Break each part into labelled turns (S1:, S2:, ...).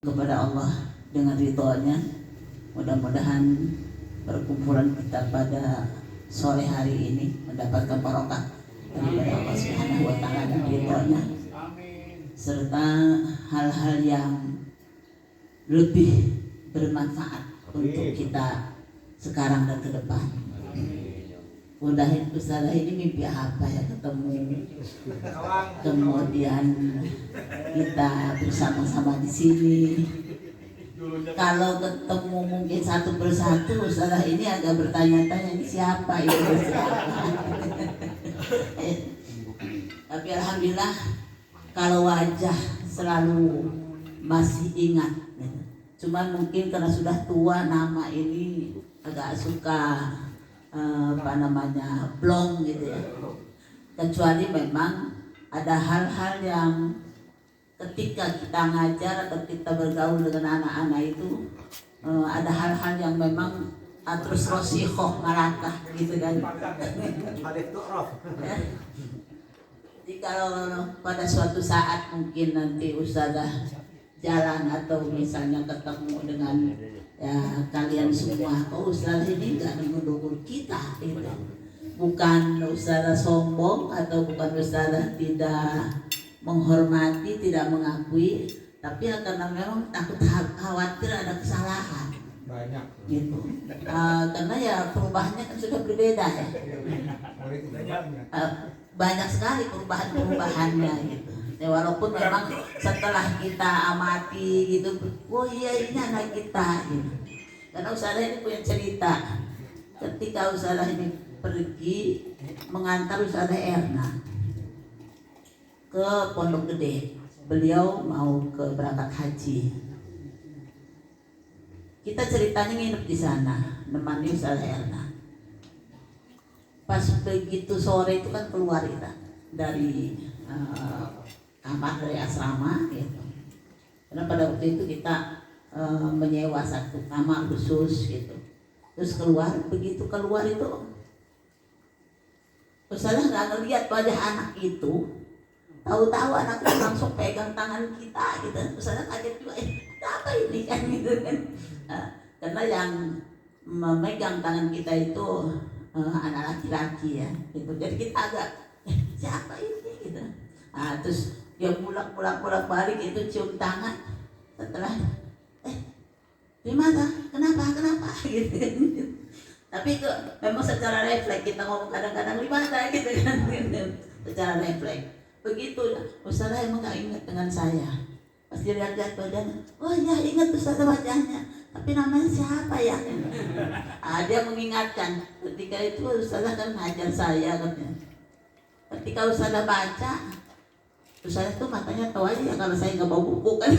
S1: kepada Allah dengan ridhonya. Mudah-mudahan perkumpulan kita pada sore hari ini mendapatkan barokah daripada Allah Subhanahu wa taala dan ridhonya, serta hal-hal yang lebih bermanfaat untuk kita sekarang dan ke depan. Mudahin Ustazah ini mimpi apa ya ketemu, kemudian kita bersama-sama di sini. Kalau ketemu mungkin satu persatu, Ustazah ini agak bertanya-tanya ini siapa, ini siapa. Tapi alhamdulillah kalau wajah selalu masih ingat. Cuman mungkin karena sudah tua nama ini agak suka blong gitu ya. Kecuali memang ada hal-hal yang ketika kita ngajar atau kita bergaul dengan anak-anak itu ada hal-hal yang memang terus rosikoh malakah gitu kan. Jadi kalau pada suatu saat mungkin nanti Ustazah jalan atau misalnya ketemu dengan ya kalian semua, oh Ustazah ini enggak nunggu kita gitu. Bukan Ustazah sombong atau bukan Ustazah tidak menghormati, tidak mengakui, tapi karena memang takut khawatir ada kesalahan
S2: banyak
S1: gitu. Karena ya perubahannya kan sudah berbeda ya. Banyak sekali perubahannya gitu. Ya, walaupun memang setelah kita amati gitu, oh iya ini anak kita gitu. Karena Ustazah ini punya cerita. Ketika Ustazah ini pergi mengantar Ustazah Erna ke Pondok Gede, beliau mau ke berangkat haji. Kita ceritanya nginep di sana, nemani Ustazah Erna. Pas begitu sore itu kan keluar kita dari kamar dari asrama gitu. Karena pada waktu itu kita menyewa satu kamar khusus gitu. Terus keluar, begitu keluar itu Ustazah nggak ngelihat wajah anak itu. Tahu-tahu anak itu langsung pegang tangan kita gitu. Ustazah kaget juga, apa ini kan gitu kan. Karena yang memegang tangan kita itu anak laki-laki ya gitu. Jadi kita agak siapa ini gitu. Terus dia pulang balik itu cium tangan. Setelah gimana? Kenapa gitu. Tapi itu memang secara refleks kita ngomong kadang-kadang gimana gitu kan. Secara refleks. Begitu Ustazah emang gak ingat dengan saya. Pas dilihat-lihat badannya, oh ya ingat Ustazah wajahnya, tapi namanya siapa ya? Dia mengingatkan. Ketika itu Ustazah kan ngajar saya katanya. Ketika Ustazah baca, Ustazah tuh matanya tahu aja ya kalau saya nggak bawa buku kan.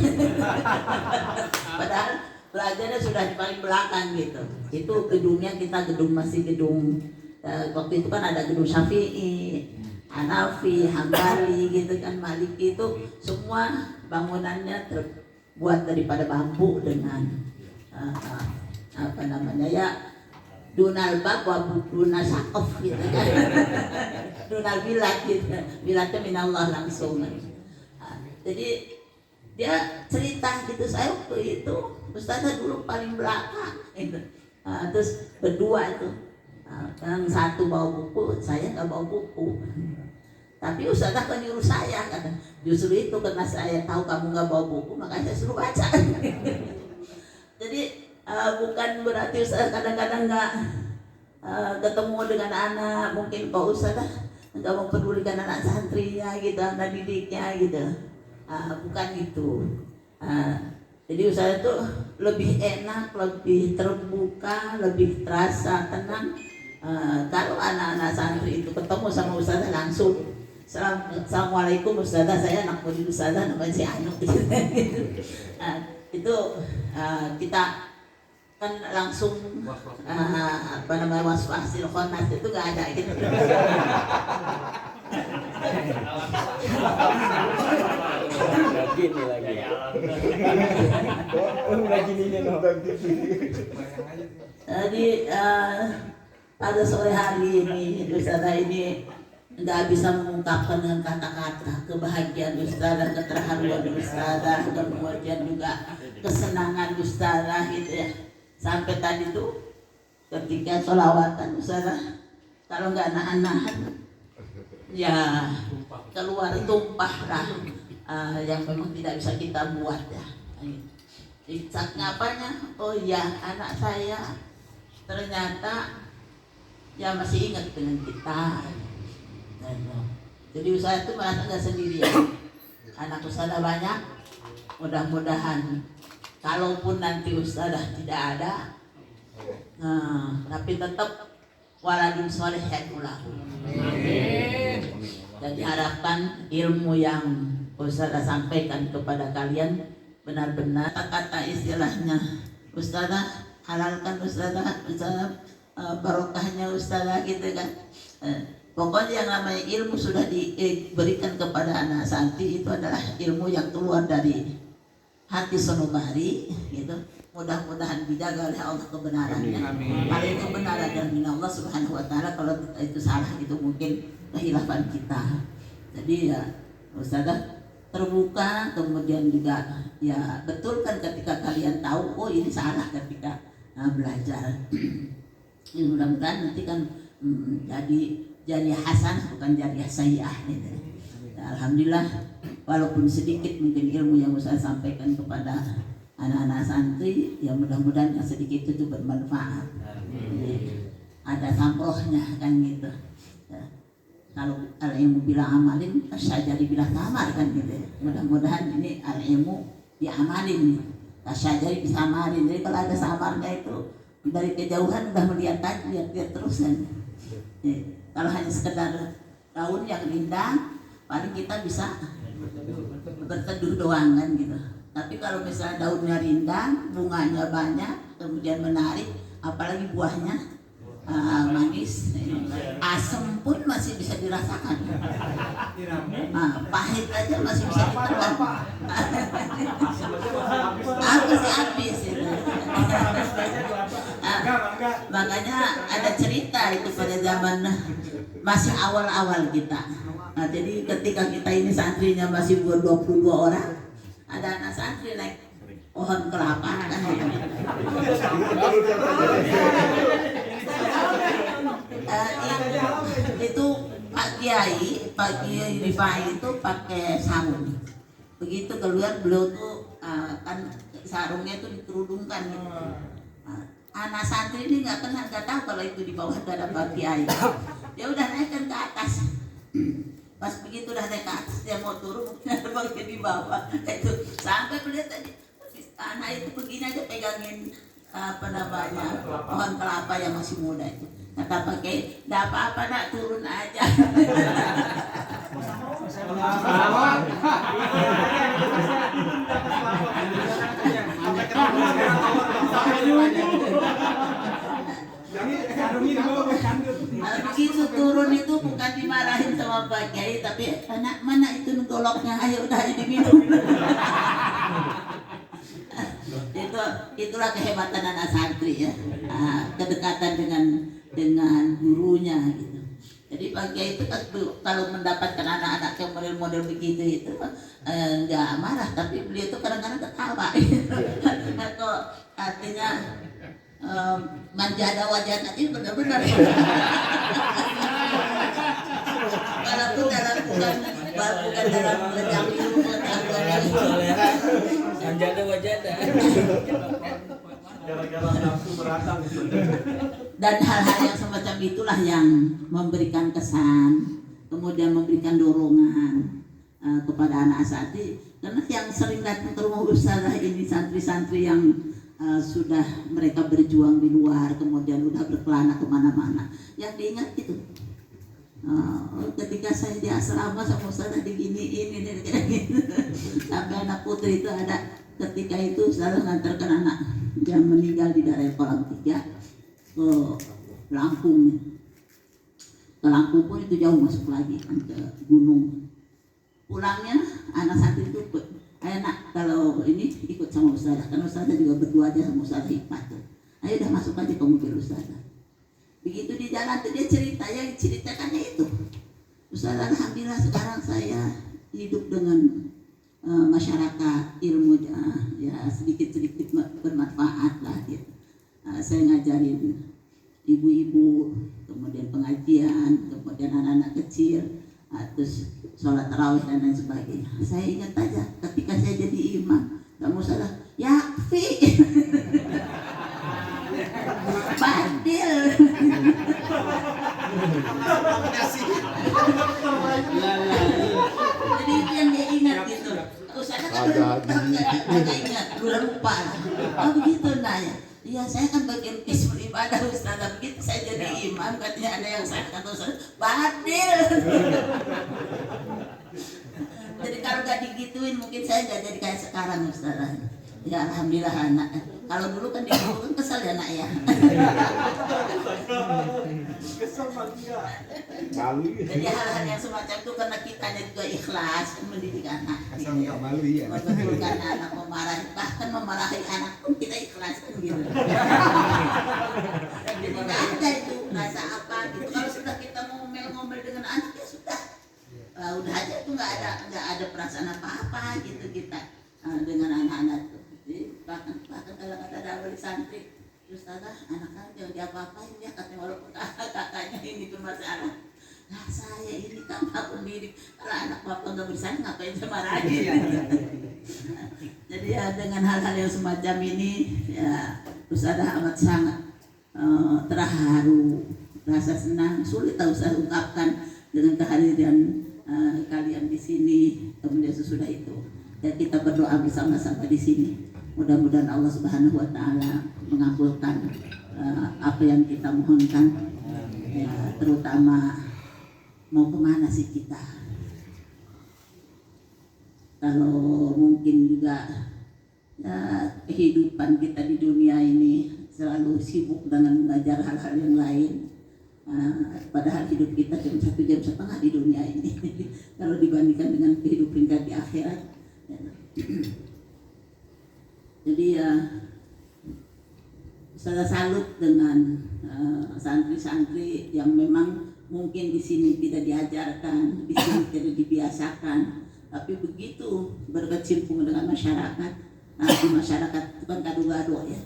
S1: Padahal belajarnya sudah di paling belakang gitu. Itu gedungnya kita masih gedung waktu itu kan ada gedung Syafi'i, Hanafi, Hambali gitu kan, Maliki, itu semua bangunannya terbuat daripada bambu dengan dunal bab wa dunal saqaf gitu kan. Dunal bilat gitu. Bilatnya minallah langsung. Jadi dia cerita gitu, saya waktu itu Ustazah dulu paling belakang gitu. Terus berdua itu yang satu bawa buku, saya nggak bawa buku. Tapi Ustazah kan nyuruh saya kata, justru itu karena saya tahu kamu nggak bawa buku, makanya saya suruh baca. Jadi bukan berarti Ustazah kadang-kadang nggak ketemu dengan anak, mungkin Pak Ustazah nggak mempedulikan anak santrinya gitu, anak didiknya gitu. Bukan itu. Jadi Ustazah itu lebih enak, lebih terbuka, lebih terasa tenang. Kalau anak-anak santri itu ketemu sama Ustazah langsung Assalamualaikum Ustazah, saya anak murid Ustazah namanya si Anu gitu. Itu kita kan langsung waswasil khonas itu gak ada gitu.
S3: Gini lagi.
S1: Jadi pada sore hari ini Ustazah ini nggak bisa mengungkapkan dengan kata-kata kebahagiaan ustazah, keterharuan ustazah, kemudian juga kesenangan ustazah gitu ya. Sampai tadi tuh ketika sholawatan ustazah, kalau nggak nahan-nahan ya keluar tumpah lah, yang memang tidak bisa kita buat ya. Apanya? Oh ya, anak saya ternyata ya masih ingat dengan kita. Jadi usaha itu merasa nggak sendirian. Anak ustazah banyak. Mudah-mudahan kalaupun nanti ustazah tidak ada, tapi tetap waladun soleh yakulahu. Dan diharapkan ilmu yang ustazah sampaikan kepada kalian benar-benar kata istilahnya ustazah halalkan ustazah, barokahnya ustazah gitu kan. Pokoknya yang namanya ilmu sudah diberikan kepada anak santri itu adalah ilmu yang keluar dari hati sanubari gitu. Mudah-mudahan dijaga oleh Allah kebenarannya. Kalau itu benar dan min Allah Subhanahu wa taala, kalau itu salah itu mungkin kehilafan kita. Jadi ya ustazah terbuka, kemudian juga ya betulkan ketika kalian tahu oh ini salah ketika belajar. Mudah-mudahan nanti kan jadi hasanah bukan jadi sayyi'ah gitu. Alhamdulillah walaupun sedikit mungkin ilmu yang saya sampaikan kepada anak-anak santri, ya mudah-mudahan yang sedikit itu bermanfaat. Ada sampelnya kan gitu. Ya. Kalau al-ilmu bila amalin, tasyajari bila tamar kan gitu. Mudah-mudahan ini al-ilmu diamalin, tasyajari bisa amalin. Jadi kalau ada samarnya itu dari kejauhan udah melihat terus kan. Ya. Kalau hanya sekedar daun yang rindang, paling kita bisa berteduh doang kan gitu. Tapi kalau misalnya daunnya rindang, bunganya banyak, kemudian menarik, apalagi buahnya manis, asam pun masih bisa dirasakan. Pahit aja masih bisa ditelan. Habis itu. Makanya ada cerita itu pada zaman masih awal-awal kita. Nah, jadi ketika kita ini santrinya masih 22 orang, ada anak santri naik pohon kelapa kan itu Pak Kiai Rifai itu pakai sarung. Begitu keluar beliau tuh kan sarungnya itu dikerudungkan gitu. Anak santri ini nggak tahu kalau itu di bawah ada Pak Kiai. Dia udah naikkan ke atas. Pas begitu udah naik ke atas dia mau turun mungkin ada bagian di bawah itu sampai melihat tadi anak itu begini aja pegangin pohon kelapa yang masih muda itu. Kata pakai nggak apa-apa nak turun aja. Begitu turun itu bukan dimarahin sama Pak Kiai, tapi anak mana itu goloknya, ayo udah diminum. Itulah kehebatan anak santri ya, kedekatan dengan gurunya gitu. Jadi Pak Kiai itu kalau mendapatkan anak-anak yang model-model begitu itu nggak marah, tapi beliau itu kadang-kadang ketawa. Kok artinya manjada wajah tadi benar-benar. Walaupun dalam bukan dalam belajar ilmu pengetahuan itu.
S2: Manjada wajah.
S3: Gara-gara nafsu beratang.
S1: Dan hal-hal yang semacam itulah yang memberikan kesan, kemudian memberikan dorongan kepada anak santri. Karena yang sering datang ke rumah ustazah ini santri-santri yang sudah mereka berjuang di luar, kemudian udah berkelana kemana-mana. Yang diingat itu, ketika saya di asrama sama ustazah diginiin ini gitu. Sampai anak putri itu ada ketika itu ustazah ngantarkan anak yang meninggal di daerah Kolam 3 ke Lampung. Ke Lampung pun itu jauh masuk lagi kan ke gunung. Pulangnya anak santri itu ayo nak kalau ini ikut sama ustazah, karena ustazah juga berdua aja sama ustazah Hikmat tuh. Ayo udah masuk aja ke mobil ustazah. Begitu di jalan tuh dia cerita, yang ceritakannya itu Ustaz, alhamdulillah sekarang saya hidup dengan masyarakat ilmu ya sedikit-sedikit bermanfaat lah gitu. Saya ngajarin ibu-ibu, kemudian pengajian, kemudian anak-anak kecil, terus sholat tarawih dan lain sebagainya. Saya ingat aja ketika saya jadi imam, kamu salah, yakfi, badil. Jadi itu yang dia ingat gitu. Ustaz kan agak ingat, udah lupa. Oh begitu nanya. Iya saya kan bagian kisah beribadah Ustaz. Begitu saya jadi imam katanya ada yang saya kata Ustaz, badil. Jadi kalau gak digituin mungkin saya gak jadi kayak sekarang Ustaz. Ya alhamdulillah anak. Kalau dulu kan dulu kan kesel ya nak ya.
S3: Kesel malu.
S1: Jadi hal-hal yang semacam itu karena kitanya juga ikhlas mendidik anak.
S3: Kesel nggak malu ya.
S1: Membetulkan anak, memarahi, bahkan memarahi anak pun kita ikhlas kan gitu. Jadi nggak ada itu rasa apa gitu. Kalau sudah kita ngomel-ngomel dengan anak ya sudah, udah aja itu nggak ada perasaan apa-apa gitu kita dengan anak-anak tuh. Jadi bahkan kalau kata ada wali santri, terus kata anak kan jangan diapa-apain ya katanya walaupun kakaknya ini bermasalah. Nah saya ini kan pak pendidik, kalau anak bapak nggak bersayang ngapain saya marahin. Jadi ya dengan hal-hal yang semacam ini ya Ustaz amat sangat terharu, rasa senang, sulit tahu saya ungkapkan dengan kehadiran kalian di sini. Kemudian sesudah itu ya kita berdoa bersama-sama di sini. Mudah-mudahan Allah Subhanahu wa taala mengabulkan apa yang kita mohonkan. Ya, terutama mau kemana sih kita? Kalau mungkin juga ya, kehidupan kita di dunia ini selalu sibuk dengan mengajar hal-hal yang lain. Padahal hidup kita cuma 1,5 jam di dunia ini. Kalau dibandingkan dengan kehidupan kita di akhirat. Ya. Jadi ya saya salut dengan santri-santri yang memang mungkin di sini tidak diajarkan, di sini tidak dibiasakan, tapi begitu berkecimpung dengan masyarakat, di masyarakat itu kan gado-gado ya.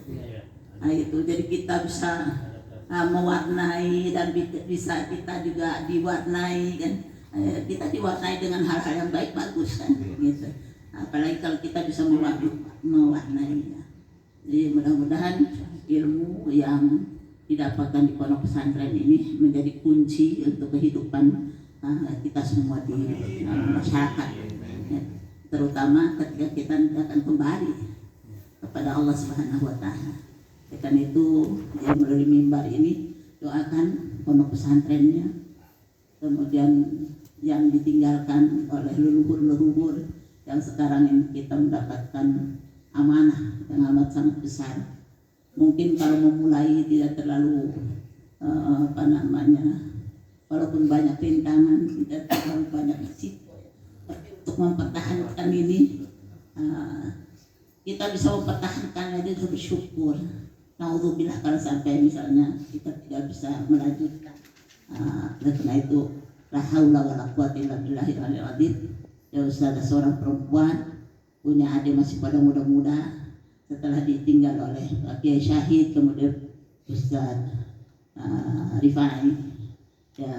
S1: Nah itu jadi kita bisa mewarnai dan bisa kita juga diwarnai kan. Kita diwarnai dengan hal-hal yang baik bagus kan gitu. Apalagi kalau kita bisa mewarnainya. Jadi mudah-mudahan ilmu yang didapatkan di pondok pesantren ini menjadi kunci untuk kehidupan kita semua di masyarakat, ya. Terutama ketika kita akan kembali kepada Allah Subhanahu wa taala. Karena itu yang melalui mimbar ini doakan pondok pesantrennya, kemudian yang ditinggalkan oleh leluhur-leluhur yang sekarang ini kita mendapatkan amanah yang amat sangat besar. Mungkin kalau memulai tidak terlalu walaupun banyak rintangan, tidak terlalu banyak risiko, tapi untuk mempertahankan ini kita bisa mempertahankan aja sudah bersyukur. Naudzubillah kalau sampai misalnya kita tidak bisa melanjutkan. Karena itu la haula wala quwwata illa billahil aliyil azim. Ya Ustaz, ada seorang perempuan punya adik masih pada muda-muda, setelah ditinggal oleh Kiai Syahid, kemudian Ustaz Rifai. Ya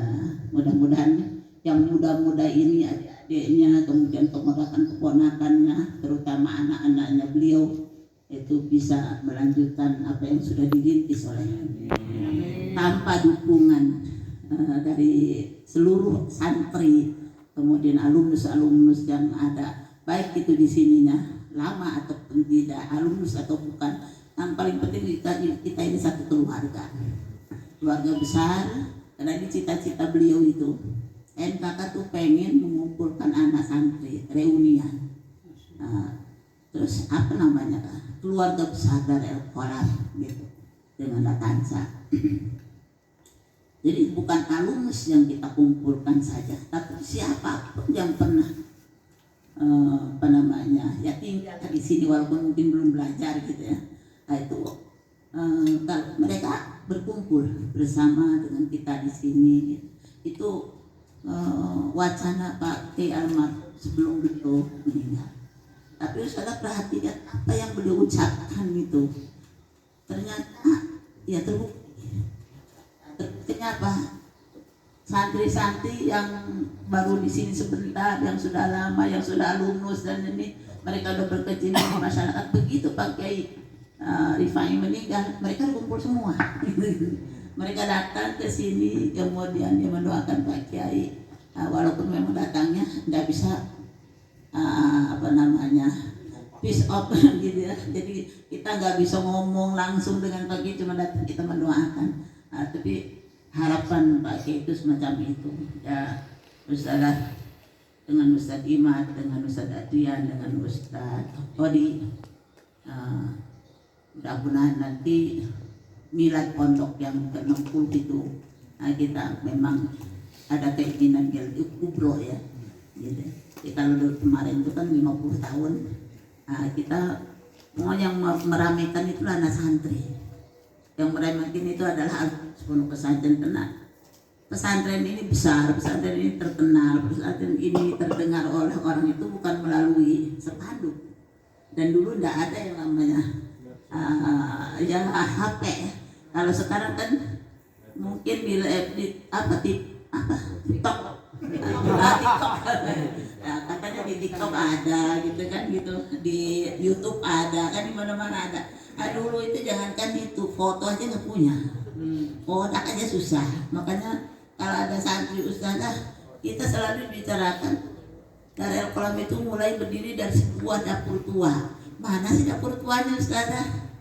S1: mudah-mudahan yang muda-muda ini adik-adiknya, kemudian keponakan-keponakannya, terutama anak-anaknya beliau itu bisa melanjutkan apa yang sudah dirintis olehnya tanpa dukungan dari seluruh santri, kemudian alumnus yang ada, baik itu di sininya lama ataupun tidak, alumnus atau bukan. Yang paling penting kita ini satu keluarga besar. Karena ini cita-cita beliau itu, NKK tuh pengen mengumpulkan anak santri, reunian. Terus apa namanya, keluarga besar dari Al-Quran gitu, dengan Latansa. Jadi bukan alumnus yang kita kumpulkan saja, tapi siapapun yang pernah ya tinggal di sini walaupun mungkin belum belajar gitu ya. Nah, itu kalau mereka berkumpul bersama dengan kita di sini, itu wacana Pak Kiai Almat sebelum beliau meninggal. Tapi Ustazah perhatikan apa yang beliau ucapkan itu. Ternyata ya terbukti. Kenapa? Santri-santri yang baru di sini sebentar, yang sudah lama, yang sudah alumnus dan ini mereka udah berkecimpung di masyarakat. Begitu Pak Kiai Rifai meninggal, mereka kumpul semua. Mereka datang ke sini, kemudian dia mendoakan Pak Kiai. Walaupun memang datangnya nggak bisa peace up gitu ya. Jadi kita nggak bisa ngomong langsung dengan Pak Kiai, cuma datang kita mendoakan. Tapi harapan Pak Kiai itu semacam itu. Ya Ustazah dengan Ustadz Imad, dengan Ustadz Adrian, dengan Ustadz Odi, mudah-mudahan nanti milad pondok yang ke-60 itu kita memang ada keinginan kubro ya gitu. Kita dulu kemarin itu kan 50 tahun kita mau yang meramaikan itu anak santri, yang meramaikan itu adalah pondok pesantren. Karena pesantren ini besar, pesantren ini terkenal, pesantren ini terdengar oleh orang itu bukan melalui spanduk. Dan dulu tidak ada yang namanya yang HP. Kalau sekarang kan mungkin bila TikTok. Nah, katanya di TikTok ada gitu kan, gitu di YouTube ada kan, di mana-mana ada. Dulu itu jangankan itu, foto aja nggak punya, kodak aja susah. Makanya kalau ada santri Ustazah, kita selalu bicarakan Darul Qalam itu mulai berdiri dari sebuah dapur tua. Mana sih dapur tuanya Ustazah?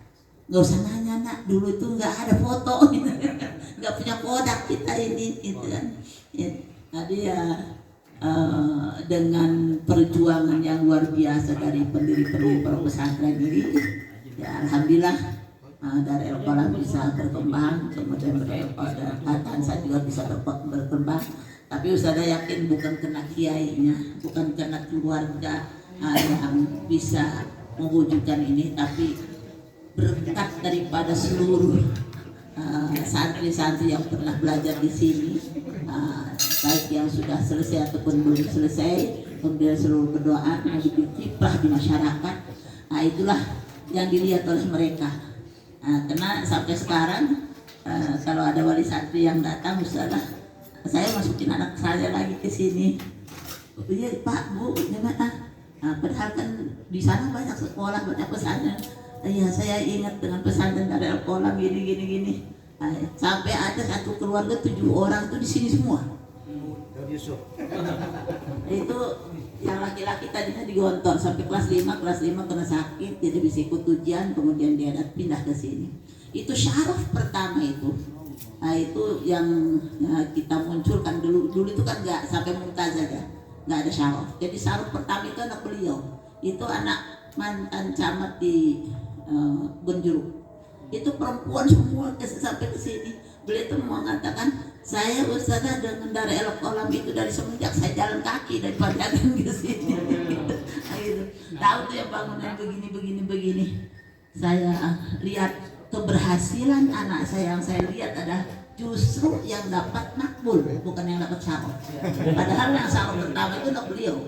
S1: Nggak usah nanya nak, dulu itu nggak ada foto, nggak punya kodak kita ini, gitu kan. Tadi ya dengan perjuangan yang luar biasa dari pendiri-pendiri pesantren ini, ya alhamdulillah Darul Qalam bisa berkembang, kemudian Atansa juga bisa berkembang. Tapi Ustazah yakin bukan kena kiainya, bukan kena keluarga yang bisa mewujudkan ini, tapi berkat daripada seluruh santri-santri yang pernah belajar di sini, baik yang sudah selesai ataupun belum selesai, kemudian seluruh berdoa yang kiprah di masyarakat. Itulah yang dilihat oleh mereka. Karena sampai sekarang kalau ada wali santri yang datang, Ustazah, saya masukin anak saya lagi ke sini. Iya Pak, Bu, gimana? Padahal kan di sana banyak sekolah, banyak pesantren. Iya, saya ingat dengan pesantren Darul Qalam gini. Sampai ada satu keluarga 7 orang tuh di sini semua. Itu yang laki-laki tadinya digontor sampai kelas 5 kena sakit, jadi bisa ikut ujian, kemudian dia pindah ke sini. Itu syaraf pertama itu. Itu yang kita munculkan dulu itu kan nggak sampai mumtazah ya, nggak ada syaraf. Jadi syaraf pertama itu anak beliau, itu anak mantan camat di Benjeruk. Itu perempuan semua sampai ke sini. Beliau itu mengatakan, saya Ustazah dengan Darul Qalam itu dari semenjak saya jalan kaki dari Padang ke sini. Tahu tuh ya bangunan begini. Saya lihat keberhasilan anak saya, yang saya lihat adalah justru yang dapat makbul, bukan yang dapat syaraf. Padahal yang syaraf pertama itu anak beliau.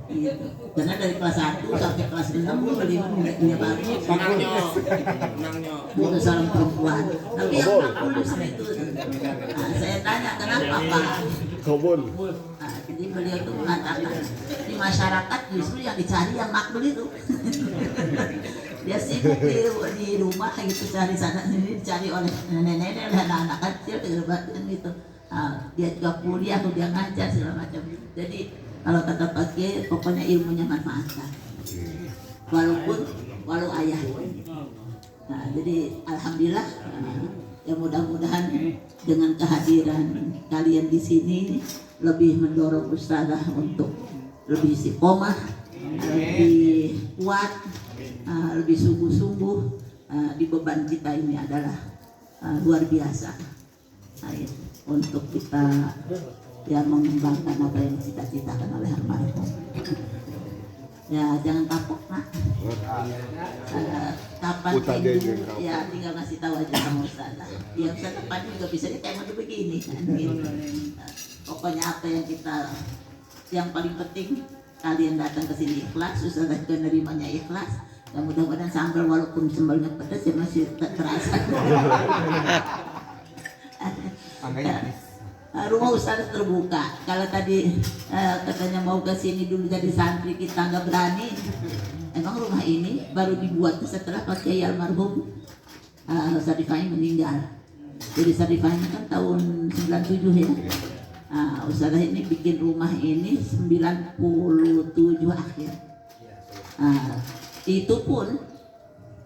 S1: Gitu. Karena dari kelas 1 sampai kelas 6 beliau punya bagus. Bukan seorang perempuan, tapi yang makbul justru itu. Saya tanya kenapa Pak? Jadi beliau itu mengatakan di masyarakat justru yang dicari yang makbul itu. Dia sibuk di rumah gitu, cari sana sini, dicari oleh nenek-nenek dan anak-anak kecil gitu. Dia juga kuliah, dia ngajar segala macam. Jadi kalau kata Pak Kiai, pokoknya ilmunya manfaatkan, walau ayah. Jadi alhamdulillah, ya mudah-mudahan dengan kehadiran kalian di sini lebih mendorong Ustazah untuk lebih istiqomah, lebih kuat, lebih sungguh-sungguh. Di beban kita ini adalah luar biasa. Untuk kita ya mengembangkan apa yang dicita-citakan oleh almarhum. Ya jangan kapok nak. Kapan ini ya tinggal ngasih tahu aja sama Ustazah. Ya Ustazah kapan juga bisa kayak begini. Pokoknya apa yang paling penting kalian datang ke sini ikhlas, Ustazah juga nerimanya ikhlas. Dan mudah-mudahan sambal walaupun sambalnya pedas ya masih terasa.
S3: Makanya
S1: Rumah Ustaz terbuka. Kalau tadi katanya mau ke sini dulu jadi santri, kita nggak berani. Emang rumah ini baru dibuat setelah Pak Kiai almarhum Ustaz Rifai meninggal. Jadi Ustaz Rifai kan tahun 97 ya. Ustazah ini bikin rumah ini 97 akhir. Itu pun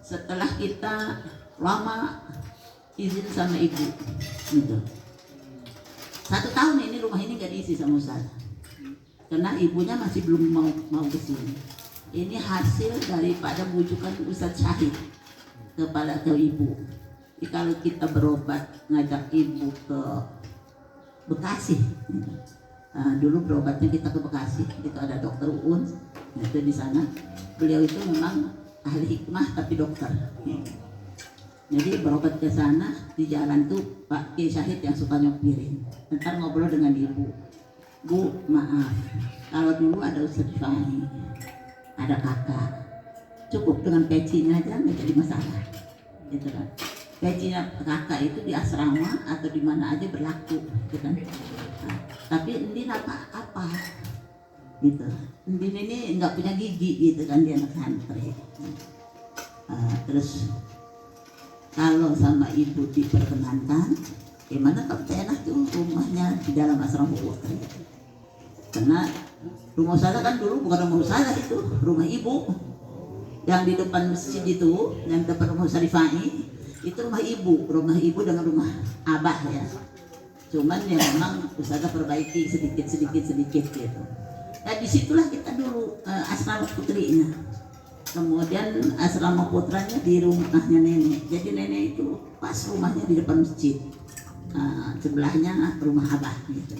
S1: setelah kita lama izin sama ibu gitu. 1 tahun ini rumah ini gak diisi sama Ustazah karena ibunya masih belum mau kesini. Ini hasil daripada bujukan Ustadz Syahid ke ibu. Jadi kalau kita berobat ngajak ibu ke Bekasi, dulu berobatnya kita ke Bekasi, itu ada dokter Uun, itu di sana. Beliau itu memang ahli hikmah tapi dokter. Jadi berobat ke sana di jalan tuh Pak Kiai Syahid yang suka nyopirin. Ntar ngobrol dengan ibu, Bu maaf, kalau dulu ada Ustadz Rifai, ada kakak, cukup dengan pecinya aja nggak jadi masalah, gitu kan. Pecinya kakak itu di asrama atau di mana aja berlaku, gitu kan. Tapi Ndin apa, gitu. Ndin ini nggak punya gigi, gitu kan, dia anak santri. Terus kalau sama ibu diperkenankan, gimana kalau enak tuh rumahnya di dalam asrama putri. Karena rumah saya kan dulu bukan rumah saya, itu rumah ibu. Yang di depan masjid itu, yang depan rumah Syarifai, itu rumah ibu dengan rumah abah ya. Cuman ya memang Ustazah perbaiki sedikit gitu. Nah disitulah kita dulu asrama putrinya. Kemudian asrama putranya di rumahnya nenek. Jadi nenek itu pas rumahnya di depan masjid, sebelahnya rumah abah gitu.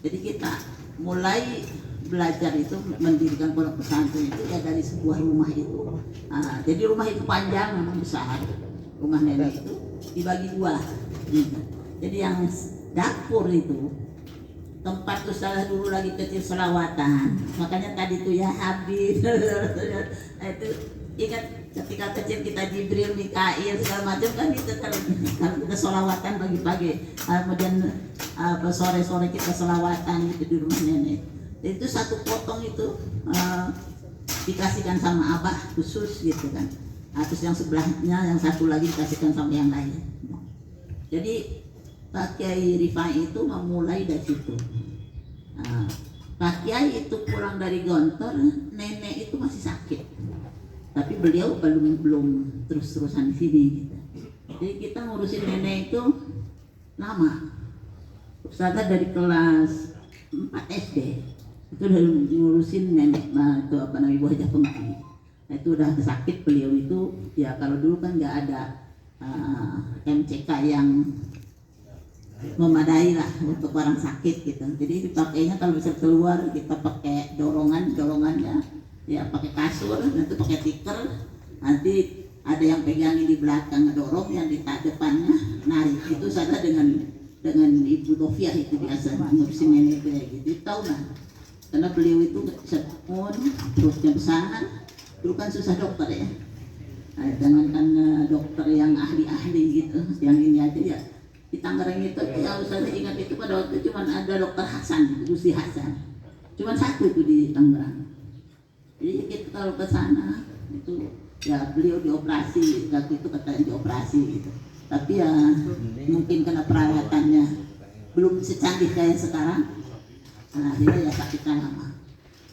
S1: Jadi kita mulai belajar itu mendirikan pondok pesantren itu ya dari sebuah rumah itu. Jadi rumah itu panjang, memang besar. Rumah nenek itu dibagi 2 gitu. Jadi yang dapur itu tempat Ustazah dulu lagi kecil selawatan. Makanya tadi tuh ya Habib itu ingat ketika kecil kita Jibril, Mikail segala macam kan itu kalau kita selawatan pagi-pagi, kemudian sore-sore kita selawatan gitu di rumah nenek. Itu 1 potong itu dikasihkan sama abah khusus gitu kan. Terus yang sebelahnya yang 1 lagi dikasihkan sama yang lain. Jadi Pak Kiai Rifai itu memulai dari situ. Pak Kiai itu pulang dari Gontor, nenek itu masih sakit. Tapi beliau belum terus-terusan di sini gitu. Jadi kita ngurusin nenek itu lama. Ustazah dari kelas 4 SD itu udah ngurusin nenek, itu apa namanya, Ibu Hajah Pengki. Nah, itu udah sakit beliau itu ya. Kalau dulu kan nggak ada MCK yang memadai lah untuk orang sakit gitu. Jadi dipakainya kalau bisa keluar kita pakai dorongannya ya, pakai kasur, nanti pakai tikar, nanti ada yang pegangin di belakang ngedorong, yang di depannya narik. Itu saja dengan Ibu Tofiah itu biasa ngurusin nenek kayak gitu. Tahu lah, karena beliau itu sepun, perutnya besar. Dulu kan susah dokter ya. Jangankan dokter yang ahli-ahli gitu, yang ini aja ya. Di Tangerang itu ya Ustazah ingat itu pada waktu cuma ada dokter Hasan, Gusti Hasan. Cuma 1 tuh di Tangerang. Jadi kita kalau ke sana itu ya beliau dioperasi, waktu itu katanya dioperasi gitu. Tapi ya mungkin karena perawatannya belum secanggih kayak sekarang, akhirnya ya sakitnya lama.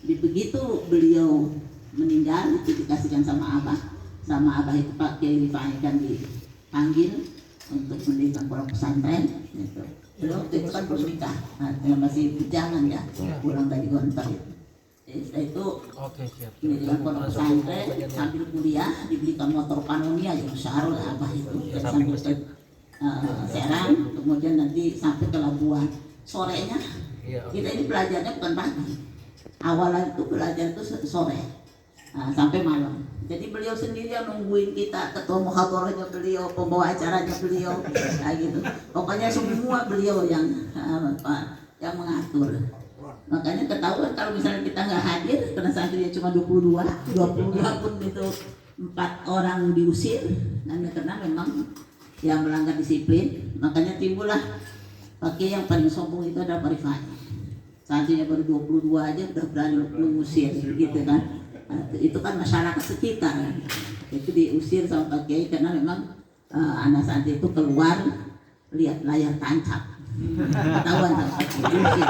S1: Jadi begitu beliau meninggal itu dikasihkan sama abah itu Pak Kiai Rifai kan dipanggil untuk mendirikan pondok pesantren gitu. Beliau waktu itu kan belum nikah, masih bujangan ya, pulang dari Gontor itu. Jadi setelah itu mendirikan pondok pesantren sambil kuliah, dibelikan motor Panonia yang besar abah itu sampai ke Serang, kemudian nanti sampai ke Labuan. Sorenya kita ini belajarnya bukan pagi, awalan itu belajar itu sore sampai malam. Jadi beliau sendiri yang nungguin kita, ketua muhadarahnya beliau, pembawa acaranya beliau, gitu. Pokoknya semua beliau yang yang mengatur. Makanya ketahuan kalau misalnya kita nggak hadir karena santrinya cuma 22 pun itu 4 orang diusir, dan karena memang yang melanggar disiplin. Makanya timbullah pakai yang paling sombong itu adalah Pak Rifai. Santrinya baru 22 aja udah berani mengusir gitu kan. Nah, itu kan masyarakat sekitar kan. Itu diusir sama Pak Kiai karena memang anak santri itu keluar lihat layar tancap. Ketahuan sama Pak Kiai diusir.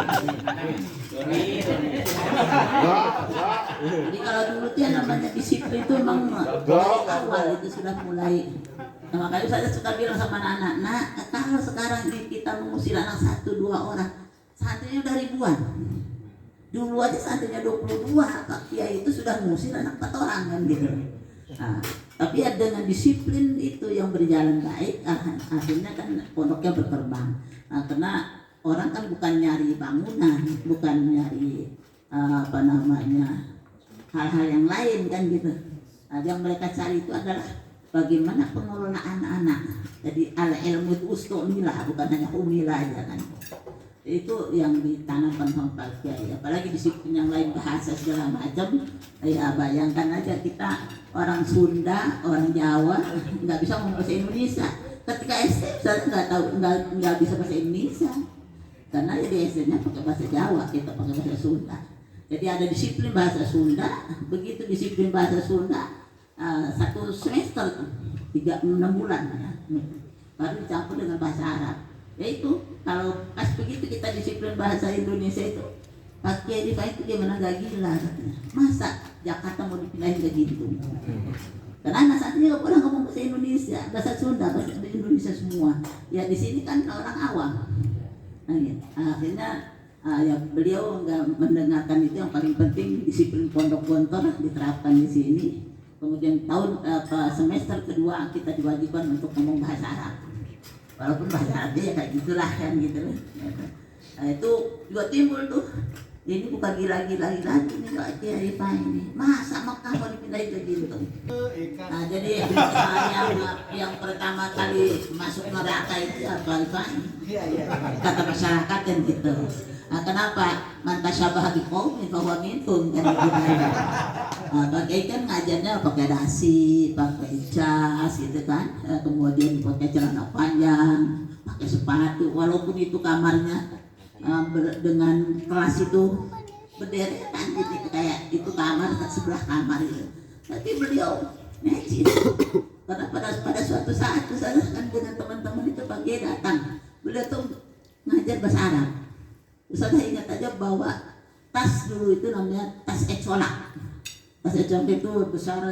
S1: Jadi kalau dulu tuh yang namanya disiplin itu memang dari awal itu sudah mulai. Nah, makanya saya suka bilang sama anak-anak, nah kalau sekarang kita mengusir anak 1-2 orang, santrinya udah ribuan. Dulu aja santrinya 22, Pak Kiai itu sudah mengusir anak 4 orang kan gitu. Nah, tapi ya dengan disiplin itu yang berjalan baik, akhirnya kan pondoknya berkembang. Nah, karena orang kan bukan nyari bangunan, bukan nyari hal-hal yang lain kan gitu. Nah, yang mereka cari itu adalah bagaimana pengelolaan anak-anak. Jadi al ilmu itu ustumilah, bukan hanya umilah aja kan. Itu yang ditanamkan sama Pak Kiai. Apalagi disiplin yang lain, bahasa segala macam. Ya bayangkan aja kita orang Sunda, orang Jawa nggak bisa ngomong bahasa Indonesia. Ketika SD saya nggak bisa bahasa Indonesia. Karena ya di SD-nya pakai bahasa Jawa, kita pakai bahasa Sunda. Jadi ada disiplin bahasa Sunda. Begitu disiplin bahasa Sunda, 1 semester 6 bulan ya, baru dicampur dengan bahasa Arab. Yaitu kalau pas begitu kita disiplin bahasa Indonesia itu, Pak Kiai Rifai itu gimana gak gila katanya. Masa Jakarta mau dipindahin ke Gintung? Karena anak santrinya gak pernah ngomong bahasa Indonesia, bahasa Sunda, bahasa Indonesia semua. Ya di sini kan orang awam. Nah, ya, akhirnya ya beliau nggak mendengarkan itu. Yang paling penting disiplin pondok Gontor diterapkan di sini. Kemudian semester kedua kita diwajibkan untuk ngomong bahasa Arab. Walaupun bahasa Arabnya ya kayak gitulah kan gitu. Nah, itu juga timbul tuh. Ini bukan gila-gila lagi nih Pak Kiai Rifai ini. Masa Mekah mau dipindahin ke Gintung? Nah, jadi yang pertama kali masuk neraka itu apa Rifai? Kata masyarakat kan gitu. Nah, kenapa? Man tasyabaha biqaumin fahuwa minhum kan gitu. Nah, pakai kan ngajarnya pakai dasi, pakai jas gitu kan. Kemudian pakai celana panjang, pakai sepatu, walaupun itu kamarnya dengan kelas itu berderetan gitu, kayak itu kamar sebelah kamar itu. Tapi beliau necis. Karena pada suatu saat saya kan dengan teman-teman itu pagi datang, beliau tuh ngajar bahasa Arab. Saya ingat aja bawa tas dulu itu namanya tas ecolak. Tas ecolak itu besar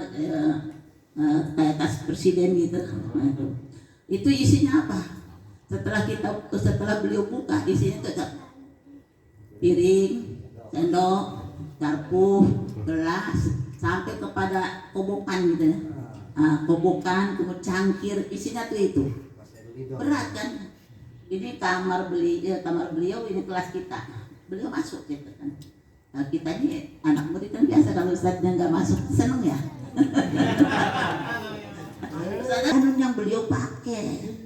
S1: kayak tas presiden gitu. Nah, itu isinya apa? Setelah beliau buka, isinya tetap piring, sendok, garpu, gelas, sampai kepada kobokan gitu ya. Kobokan, kemudian cangkir, isinya tuh itu. Berat kan? Ini kamar beliau, ini kelas kita. Beliau masuk gitu kan. Nah, kita ini anak murid kan biasa kalau ustadznya nggak masuk seneng ya. Ustadz yang beliau pakai.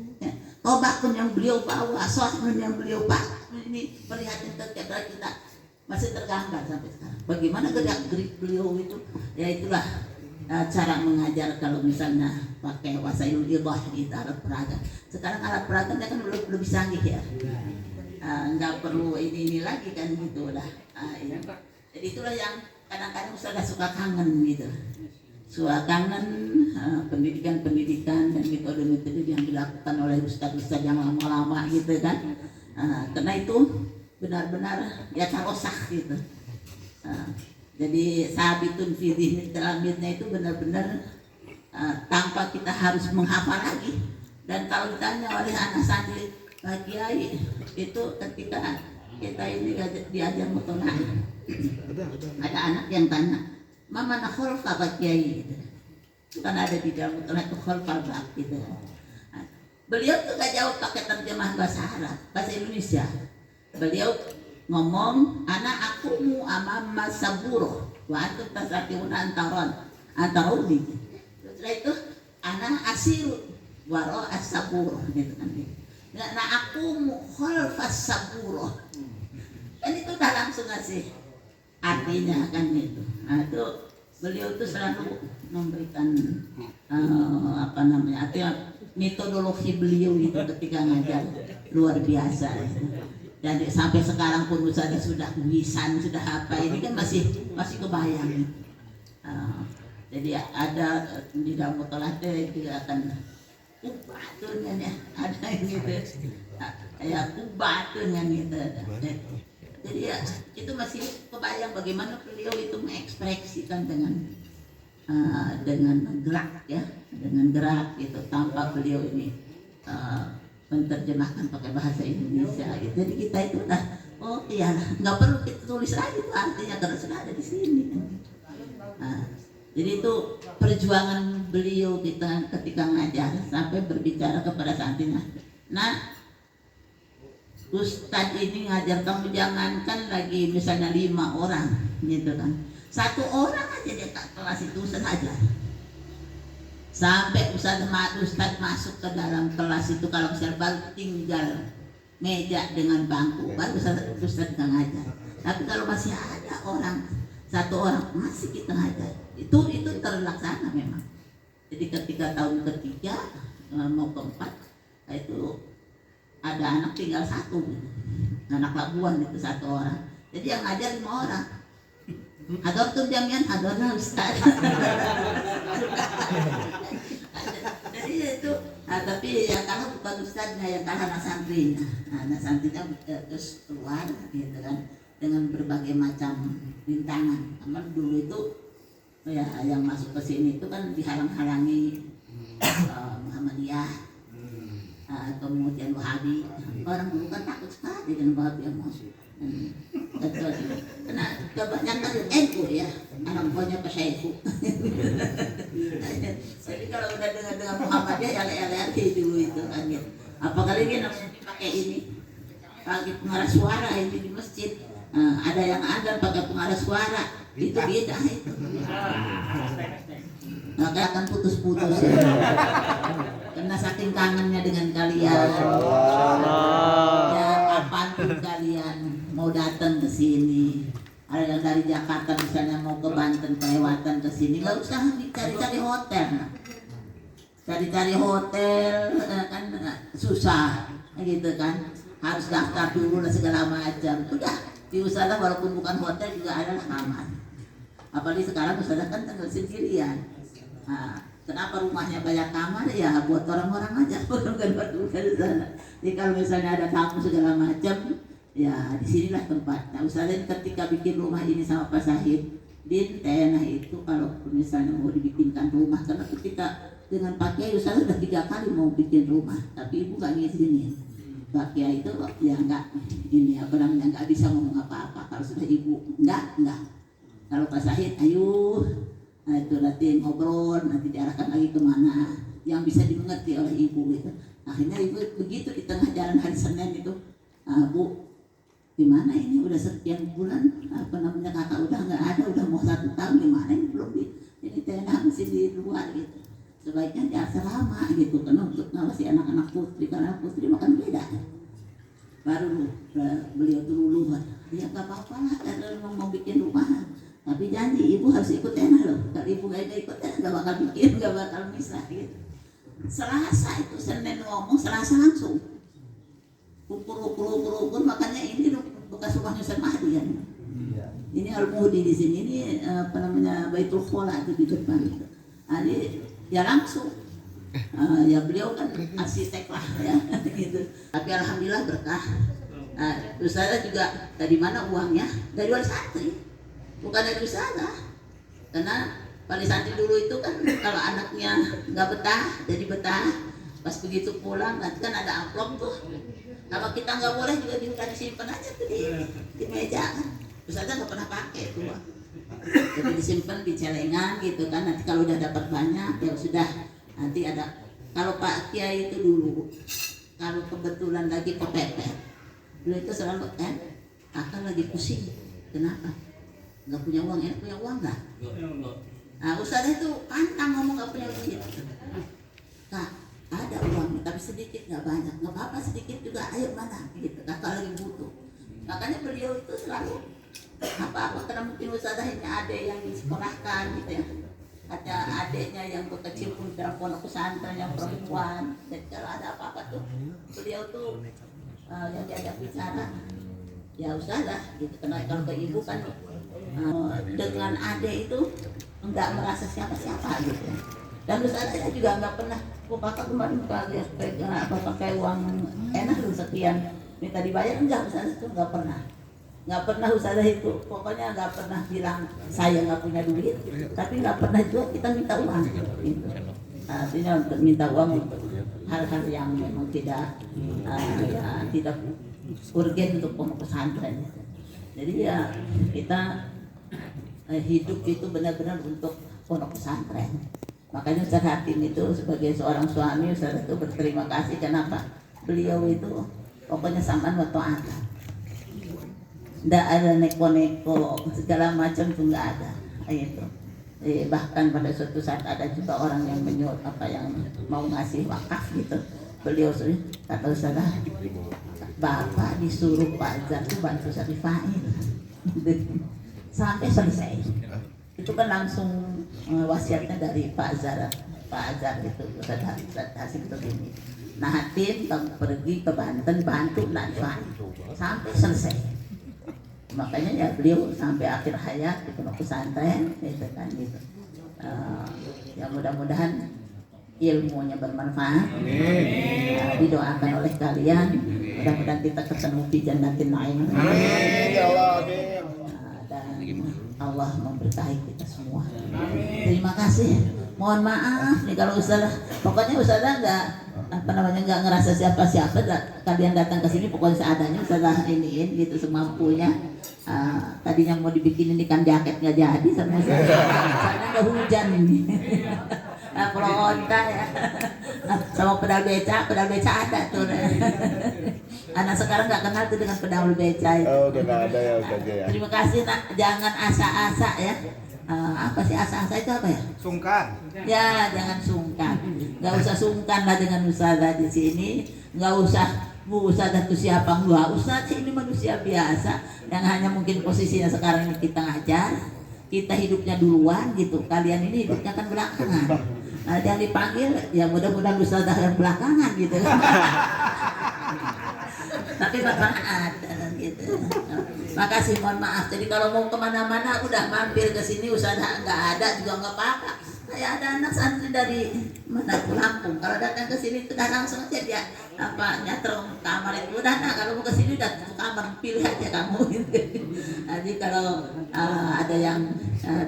S1: Tobat pun yang beliau bawa, sos pun yang beliau pakai. Ini perhatian setiap hari kita masih tergambar sampai sekarang. Bagaimana gerak-gerik beliau itu? Ya itulah cara mengajar kalau misalnya pakai wasailul idah gitu, alat peraga. Sekarang alat peraganya kan lebih canggih ya. Nggak perlu ini lagi kan gitu lah. Ya. Jadi itulah yang kadang-kadang Ustaz suka kangen gitu. Suka kangen pendidikan-pendidikan dan metode-metode yang dilakukan oleh ustaz-ustaz yang lama-lama gitu kan. Karena itu benar-benar ya tarosah gitu. Jadi sabitun fi dhihni talamirnya itu benar-benar tanpa kita harus menghafal lagi. Dan kalau ditanya oleh anak santri Pak Kiai itu ketika kita ini diajar mutolak, ada anak yang tanya, Mama nak kholfa Pak Kiai gitu. Kan ada di dalam mutolak itu kholfa bak gitu. Beliau tuh gak jawab pakai terjemah bahasa Arab, bahasa Indonesia. Beliau ngomong, anak akumu amama saburo wa antum tasatiuna antaruni. Setelah itu anak asiru waro asaburo gitu kan. Nah akumu khalfas saburo. Kan itu udah langsung ngasih artinya kan itu. Nah itu beliau tuh selalu memberikan artinya metodologi beliau itu ketika ngajar luar biasa. Dan sampai sekarang pun misalnya sudah wisan, sudah apa ini kan masih kebayang. Jadi ada di dalam mutolate juga akan kubatun ya, ada yang gitu, ya kubatun yang gitu. Jadi ya itu masih kebayang bagaimana beliau itu mengekspresikan dengan gerak ya, dengan gerak gitu tanpa beliau ini menerjemahkan pakai bahasa Indonesia gitu. Jadi kita itu udah oh iya nggak perlu kita tulis lagi itu artinya karena sudah ada di sini. Jadi itu perjuangan beliau kita ketika ngajar sampai berbicara kepada santrinya. Nah, Ustadz ini ngajar kamu jangankan lagi misalnya 5 orang gitu kan. 1 orang aja dia tak kelas itu Ustadz ajar. Sampai Ustadz masuk ke dalam kelas itu kalau misalnya baru tinggal meja dengan bangku baru Ustadz ngajar. Tapi kalau masih ada 1 orang masih kita ngajar. Itu terlaksana memang. Jadi ketika tahun ketiga mau keempat itu ada anak tinggal 1 gitu. Anak Labuan itu 1 orang. Jadi yang ngajar 5 orang. Hador tuh jamian hadornya Ustaz. Jadi itu tapi yang kalah bukan Ustaznya, yang kalah anak santrinya. Anak santrinya terus keluar gitu kan dengan berbagai macam rintangan. Karena dulu itu ya yang masuk ke sini itu kan dihalang-halangi Muhammadiyah. Kemudian Wahabi, orang dulu kan takut sekali dengan Wahabi yang masuk. Karena kebanyakan NU ya, anak buahnya Pesaiku. Jadi kalau udah dengan Muhammadiyah ya lele-lele dulu itu kan ya. Apalagi dia namanya pakai ini, pakai pengarah suara ini di masjid. Ada yang ada pakai pengarah suara, itu beda itu. Nggak akan putus-putus ya. Karena saking kangennya dengan kalian. Ya kapanpun kalian mau datang ke sini, ada yang dari Jakarta misalnya mau ke Banten kelewatan ke sini, nggak usah cari-cari hotel. Cari-cari hotel kan susah, gitu kan. Harus daftar dulu dan segala macam. Udah diusahakan walaupun bukan hotel juga ada kamar. Apalagi sekarang usaha kan tinggal sendirian. Kenapa rumahnya banyak kamar? Ya buat orang-orang aja, bukan buat sana. Jadi kalau misalnya ada tamu segala macam, ya disinilah tempat. Nah usahakan ketika bikin rumah ini sama Pak Sahid, di tanah itu kalau misalnya mau dibikinkan rumah, karena ketika dengan Pak Kiai usahakan udah 3 kali mau bikin rumah, tapi ibu nggak ngizinin. Pak Kiai itu ya nggak ini nggak bisa ngomong apa-apa. Kalau sudah ibu nggak. Kalau Pak Sahid, ayo. Nah itu nanti ngobrol, nanti diarahkan lagi kemana yang bisa dimengerti oleh ibu gitu. Akhirnya ibu begitu di tengah jalan hari Senin itu, Bu, gimana ini udah sekian bulan kakak udah nggak ada, udah mau 1 tahun, gimana ini belum ini tenang masih di luar gitu. Sebaiknya jangan selama gitu karena untuk ngawasi anak-anak putri, karena putri makan beda. Baru beliau tuh luluh, ya nggak apa-apa lah, karena mau bikin rumah. Tapi janji ibu harus ikut tenah loh. Kalau ibu gak ikut tenah gak bakal bikin, gak bakal misah gitu. Selasa itu Senin ngomong, Selasa langsung ukur, makanya ini bekas rumahnya Ustaz Mahdi kan. Ini Al-Mudi di sini, ini Baitul Khola itu di depan. Jadi ya langsung. Ya beliau kan arsitek lah ya gitu. Tapi alhamdulillah berkah. Terus saya juga dari mana uangnya? Dari wali santri. Bukan dari usaha, karena wali santri dulu itu kan kalau anaknya nggak betah, jadi betah. Pas begitu pulang nanti kan ada amplop tuh. Kalau kita nggak boleh juga disimpan aja tuh di meja kan. Usaha nggak pernah pakai tuh. Jadi disimpan di celengan gitu kan. Nanti kalau udah dapat banyak ya sudah. Nanti ada. Kalau Pak Kiai itu dulu, kalau kebetulan lagi kepepet, dulu itu selalu kakak lagi pusing. Kenapa? Nggak punya uang, punya uang nggak? Nah Ustaz itu pantang ngomong nggak punya duit. Kak, ada uang tapi sedikit nggak banyak, nggak apa-apa sedikit juga, ayo mana? Gitu, kakak lagi butuh. Makanya beliau itu selalu apa-apa karena mungkin usahanya ada yang disekolahkan gitu ya. Ada adiknya yang kecil pun dalam pondok pesantren yang perempuan. Jadi kalau ada apa-apa tuh beliau tuh yang diajak bicara ya usahlah gitu. Karena kalau ke ibu kan dengan adik itu enggak merasa siapa-siapa gitu. Dan saya juga enggak pernah, kakak kemarin pakai uang enak lu sekian minta dibayar, enggak, Ustazah itu enggak pernah Ustazah itu, pokoknya enggak pernah bilang saya enggak punya duit, tapi enggak pernah juga kita minta uang gitu. Artinya untuk minta uang untuk hal-hal yang memang tidak tidak urgen untuk pondok pesantren. Jadi ya kita hidup itu benar-benar untuk pondok pesantren. Makanya Ustaz Hatim itu sebagai seorang suami, Ustaz itu berterima kasih. Kenapa? Beliau itu pokoknya samaan wa ta'atan. Tidak ada neko-neko segala macam tuh nggak ada. Itu. Bahkan pada suatu saat ada juga orang yang menyuruh yang mau ngasih wakaf gitu. Beliau kata Ustaz, Bapak disuruh Pak Azhar itu bantu Syarifahil sampai selesai. Itu kan langsung wasiatnya dari Pak Azhar itu Ustaz Hasim begini. Nah Hatim kamu pergi ke Banten bantu Syarifahil sampai selesai. Makanya ya beliau sampai akhir hayat di pondok pesantren gitu kan gitu. Ya mudah-mudahan ilmunya bermanfaat. Didoakan oleh kalian, mudah-mudahan kita ketemu di Jannatin Naim. Dan Allah memberkahi kita semua. Terima kasih. Mohon maaf nih kalau Ustazah, pokoknya Ustazah nggak ngerasa siapa-siapa. Kalian datang ke sini pokoknya seadanya, Ustazah iniin gitu semampunya. Tadinya mau dibikin ini kan jaket nggak jadi sama Ustazah. Karena nggak hujan ini. Kalau onta ya, sama pedal beca ada tuh. Anak sekarang nggak kenal tuh dengan pedal beca itu.
S3: Oh, udah nggak ada ya Ustazah ya.
S1: Terima kasih nak, jangan asa-asa ya. Apa sih asa-asa itu apa ya?
S3: Sungkan.
S1: Ya jangan sungkan, nggak usah sungkan lah dengan Ustazah di sini, nggak usah Bu Ustazah itu siapa, nggak usah sih, ini manusia biasa yang hanya mungkin posisinya sekarang ini kita ngajar, kita hidupnya duluan gitu, kalian ini hidupnya kan belakangan. Nah, yang dipanggil ya mudah-mudahan Ustazah yang belakangan gitu. Tapi bermanfaat gitu. Makasih, mohon maaf. Jadi kalau mau kemana-mana udah mampir ke sini Ustazah nggak ada juga nggak apa-apa. Kayak ada anak santri dari mana tuh Lampung. Kalau datang ke sini udah langsung aja dia nyatron kamar itu udah. Nah kalau mau ke sini udah tuh kamar, pilih aja kamu. Jadi kalau ada yang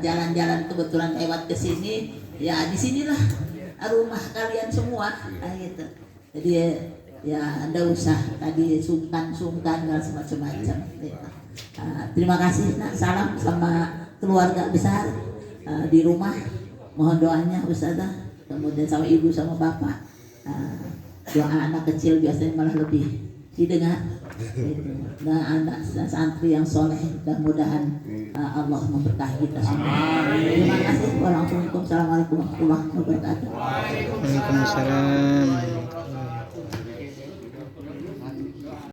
S1: jalan-jalan kebetulan lewat ke sini, ya di sinilah rumah kalian semua. Nah, gitu. Jadi ya Anda usah tadi sungkan nggak semacam-macam. Terima kasih. Nah, salam sama keluarga besar di rumah. Mohon doanya Ustazah, kemudian sama ibu sama bapak. Doa anak kecil biasanya malah lebih didengar. Nah anak santri yang soleh, mudah-mudahan Allah memberkahi kita semua. Terima kasih. Wassalamualaikum warahmatullahi wabarakatuh.
S4: Waalaikumsalam.